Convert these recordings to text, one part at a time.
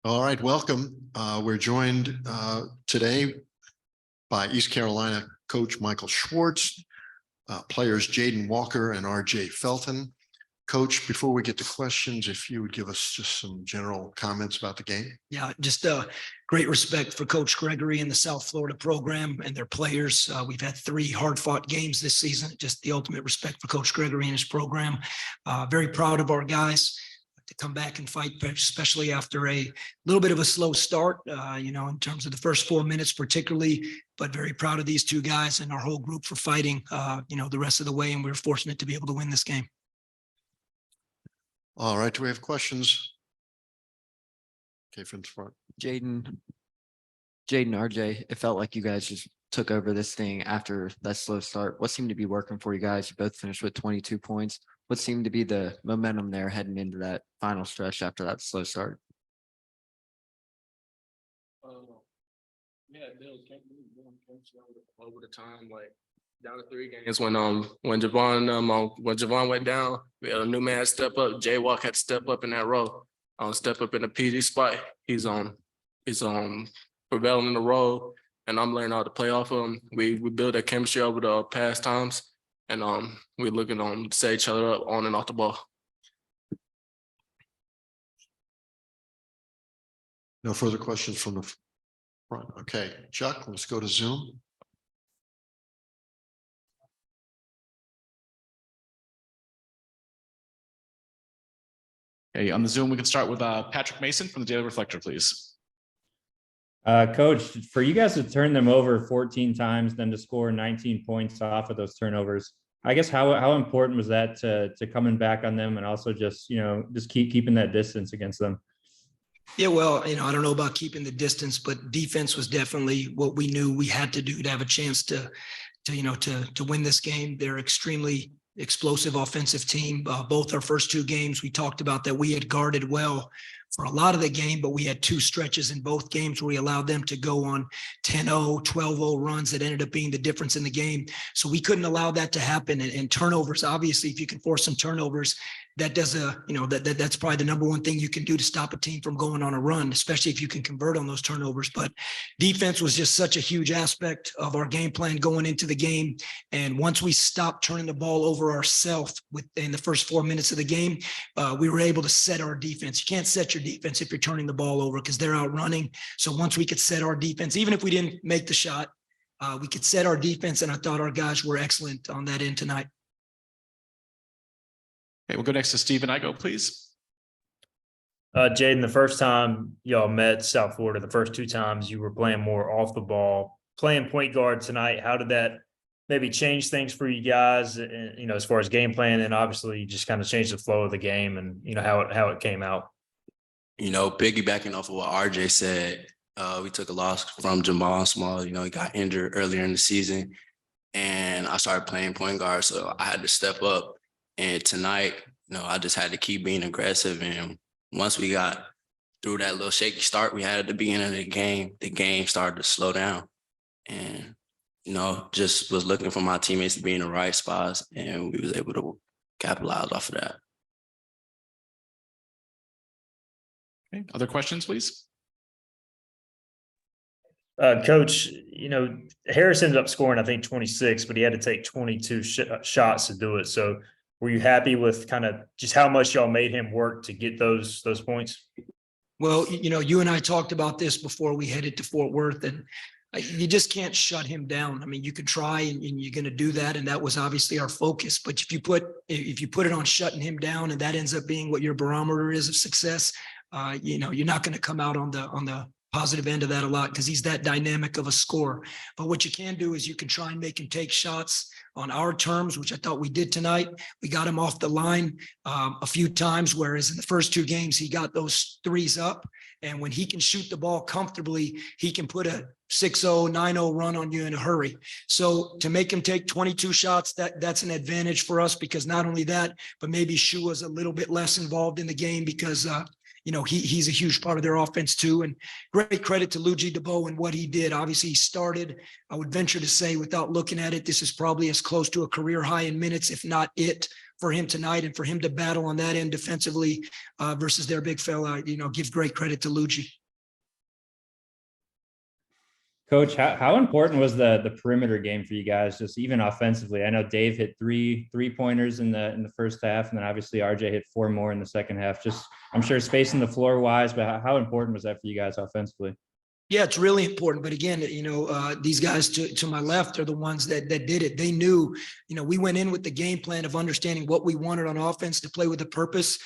All right, welcome. We're joined today by East Carolina coach Michael Schwartz, players Jaden Walker and RJ Felton. Coach, before we get to questions, if you would give us just some general comments about the game. Yeah, just great respect for Coach Gregory and the South Florida program and their players. We've had 3 hard-fought games this season. Just the ultimate respect for Coach Gregory and his program. Very proud of our guys to come back and fight, especially after a little bit of a slow start, in terms of the first 4 minutes particularly, but very proud of these 2 guys and our whole group for fighting, the rest of the way. And we're fortunate to be able to win this game. All right, do we have questions? Okay, from the front. Jaden, RJ, it felt like you guys just took over this thing after that slow start. What seemed to be working for you guys? You both finished with 22 points. What seemed to be the momentum there heading into that final stretch after that slow start? Over the time, like down to 3 games when Javon went down, we had a new man step up. Jay Walker had to step up in that role. Step up in the PD spot. He's prevailing in the role, and I'm learning how to play off of him. We build that chemistry over the past times, and we're looking to set each other up on and off the ball. No further questions from the front. Okay, Chuck, let's go to Zoom. Okay, on the Zoom, we can start with Patrick Mason from the Daily Reflector, please. Coach, for you guys to turn them over 14 times, then to score 19 points off of those turnovers, I guess how important was that to coming back on them and also just keeping that distance against them? Yeah, well, I don't know about keeping the distance, but defense was definitely what we knew we had to do to have a chance to win this game. They're extremely explosive offensive team. Both our first 2 games, we talked about that we had guarded well for a lot of the game, but we had 2 stretches in both games where we allowed them to go on 10-0, 12-0 runs that ended up being the difference in the game. So we couldn't allow that to happen. And turnovers, obviously, if you can force some turnovers, that does that's probably the number one thing you can do to stop a team from going on a run, especially if you can convert on those turnovers. But defense was just such a huge aspect of our game plan going into the game. And once we stopped turning the ball over ourselves within the first 4 minutes of the game, we were able to set our defense. You can't set your defense if you're turning the ball over because they're out running. So once we could set our defense, even if we didn't make the shot, we could set our defense. And I thought our guys were excellent on that end tonight. Okay, we'll go next to Stephen Igo, please. Jaden, the first time y'all met South Florida, the first 2 times you were playing more off the ball, playing point guard tonight. How did that maybe change things for you guys, as far as game plan, and obviously just kind of change the flow of the game and, how it came out? Piggybacking off of what RJ said, we took a loss from Jamal Small. He got injured earlier in the season, and I started playing point guard, so I had to step up. And tonight, I just had to keep being aggressive. And once we got through that little shaky start we had at the beginning of the game started to slow down. And, just was looking for my teammates to be in the right spots, and we was able to capitalize off of that. Okay, other questions, please? Coach, Harris ended up scoring, I think, 26, but he had to take 22 shots to do it. So were you happy with kind of just how much y'all made him work to get those points? Well, you and I talked about this before we headed to Fort Worth, and you just can't shut him down. I mean, you could try and you're going to do that. And that was obviously our focus. But if you put it on shutting him down and that ends up being what your barometer is of success, you're not going to come out on the positive end of that a lot because he's that dynamic of a scorer. But what you can do is you can try and make him take shots on our terms, which I thought we did tonight. We got him off the line a few times, whereas in the first 2 games, he got those threes up. And when he can shoot the ball comfortably, he can put a 6-0, 9-0 run on you in a hurry. So to make him take 22 shots, that's an advantage for us because not only that, but maybe Shua's a little bit less involved in the game because he's a huge part of their offense too. And great credit to Luigi DeBow and what he did. Obviously, he started, I would venture to say, without looking at it, this is probably as close to a career high in minutes, if not it, for him tonight and for him to battle on that end defensively versus their big fella, give great credit to Luigi. Coach, how important was the perimeter game for you guys, just even offensively? I know Dave hit three pointers in the first half, and then obviously RJ hit 4 more in the second half. Just, I'm sure spacing the floor wise, but how important was that for you guys offensively? Yeah, it's really important. But again, these guys to my left are the ones that did it. They knew, we went in with the game plan of understanding what we wanted on offense to play with a purpose.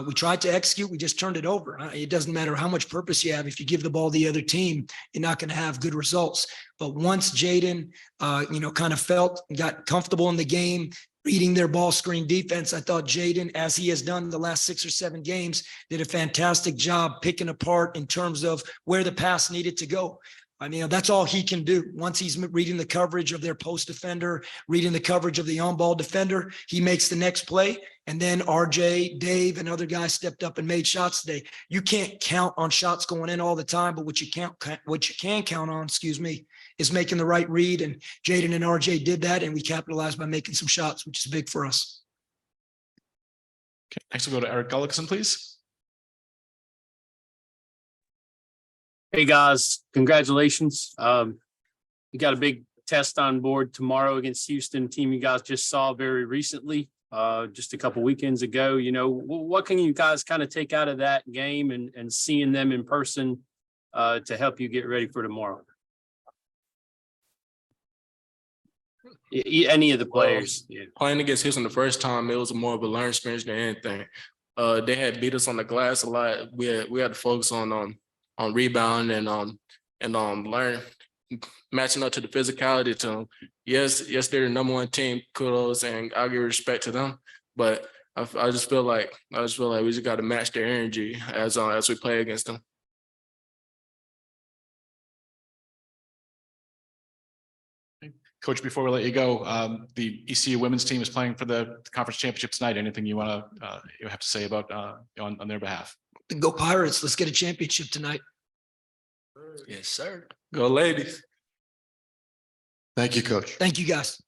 We tried to execute. We just turned it over. It doesn't matter how much purpose you have. If you give the ball to the other team, you're not going to have good results. But once Jaden, kind of felt and got comfortable in the game, reading their ball screen defense, I thought Jaden, as he has done the last 6 or 7 games, did a fantastic job picking apart in terms of where the pass needed to go. I mean, that's all he can do. Once he's reading the coverage of their post defender, reading the coverage of the on-ball defender, he makes the next play. And then RJ, Dave, and other guys stepped up and made shots today. You can't count on shots going in all the time, but what you can count on, is making the right read. And Jaden and RJ did that, and we capitalized by making some shots, which is big for us. Okay, next we'll go to Eric Gullickson, please. Hey guys, congratulations. You got a big test on board tomorrow against Houston, team you guys just saw very recently, just a couple weekends ago. What can you guys kind of take out of that game and seeing them in person to help you get ready for tomorrow? Any of the players? Yeah. Playing against Houston the first time, it was more of a learning experience than anything. They had beat us on the glass a lot. We had to focus on rebound and learn matching up to the physicality to them. Yes, they're the number 1 team. Kudos, and I'll give respect to them. But I just feel like we just got to match their energy as we play against them. Coach, before we let you go, the ECU women's team is playing for the conference championship tonight. Anything you want to have to say about on their behalf? Go Pirates. Let's get a championship tonight. Yes, sir. Go ladies. Thank you, Coach. Thank you, guys.